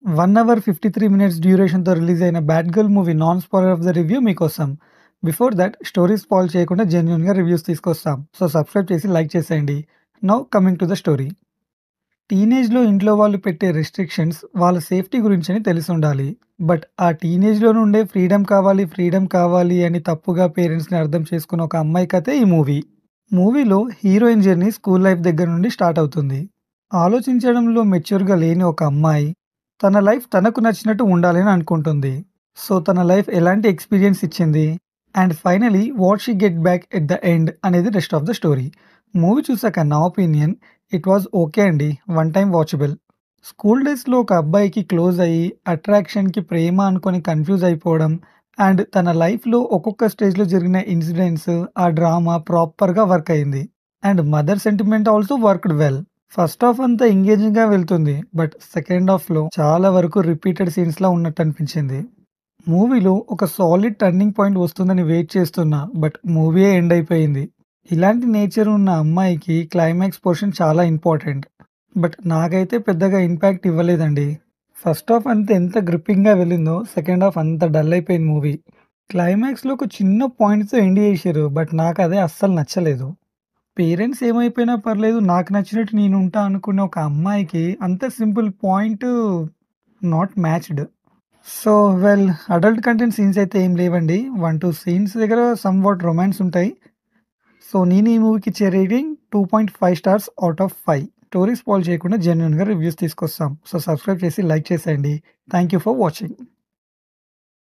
1 hour 53 minutes డ్యూరేషన్‌తో release అయిన 'bad girl' movie non spoiler of the review మీకోసం. Before that story spoil చేయకుండా జెన్యూన్‌గా రివ్యూస్ తీసుకొస్తాం. సో సబ్స్క్రైబ్ చేసి లైక్ చేసేయండి. Now coming to the story. టీనేజ్‌లో ఇంట్లో వాళ్ళు పెట్టే రిస్ట్రిక్షన్స్ వాళ్ళ సేఫ్టీ గురించని తెలిసుండాలి. బట్ ఆ టీనేజ్‌లో నుండే ఫ్రీడమ్ కావాలి అని తప్పుగా పేరెంట్స్‌ని అర్థం చేసుకున్న ఒక అమ్మాయి కథే ఈ మూవీ. మూవీలో హీరోయిన్ జర్నీ స్కూల్ లైఫ్ దగ్గర నుండి స్టార్ట్ అవుతుంది. ఆలోచించడంలో మెచ్యూర్‌గా లేని ఒక అమ్మాయి తన లైఫ్ తనకు నచ్చినట్టు ఉండాలని అనుకుంటుంది. సో తన లైఫ్ ఎలాంటి ఎక్స్‌పీరియన్స్ ఇచ్చింది? And finally what she get back at the end అనేది rest of the story. Movie చూసాక నా ఒపీనియన్ ఇట్ వాజ్ ఓకే అండి. One time watchable. స్కూల్ డేస్‌లో ఒక అబ్బాయికి క్లోజ్ అయ్యి అట్రాక్షన్‌కి ప్రేమ అనుకోని కన్‌ఫ్యూజ్ అయిపోవడం అండ్ తన లైఫ్‌లో ఒక్కొక్క స్టేజ్‌లో జరిగిన ఇన్సిడెంట్స్, ఆ డ్రామా ప్రాపర్‌గా వర్క్ అయింది. And mother sentiment also worked well. First half అంతా ఎంగేజింగ్‌గా వెళ్తుంది. బట్ సెకండ్ హాఫ్‌లో చాలా వరకు రిపీటెడ్ సీన్స్‌లా ఉన్నట్టనిపించింది. మూవీలో ఒక సాలిడ్ టర్నింగ్ పాయింట్ వస్తుందని వెయిట్ చేస్తున్నా. బట్ మూవీయే ఎండ్ అయిపోయింది. ఇలాంటి నేచర్ ఉన్న అమ్మాయికి క్లైమాక్స్ పోర్షన్ చాలా ఇంపార్టెంట్. బట్ నాకైతే పెద్దగా ఇంపాక్ట్ ఇవ్వలేదండి. ఫస్ట్ హాఫ్ అంతా ఎంత గ్రిప్పింగ్‌గా వెళ్ళిందో సెకండ్ హాఫ్ అంత డల్ అయిపోయింది మూవీ. క్లైమాక్స్‌లో ఒక చిన్న పాయింట్‌తో ఎండ్ చేషిర్రు. బట్ నాకదే అస్సలు నచ్చలేదు. పేరెంట్స్ ఏమైపోయినా పర్లేదు. నాకు నచ్చినట్టు నేనుంటా అనుకున్న ఒక అమ్మాయికి అంత simple point not matched. So adult content scenes అయితే ఏం లేవండి. 1, 2 సీన్స్ దగ్గర సమ్‌వాట్ రొమాన్స్ ఉంటాయి. సో నేను ఈ మూవీకి ఇచ్చే rating 2.5 stars out of 5. Story spoil చేయకుండా జెన్యూన్‌గా రివ్యూస్ తీసుకొస్తాం. సో సబ్స్క్రైబ్ చేసి లైక్ చేసేయండి. Thank you for watching.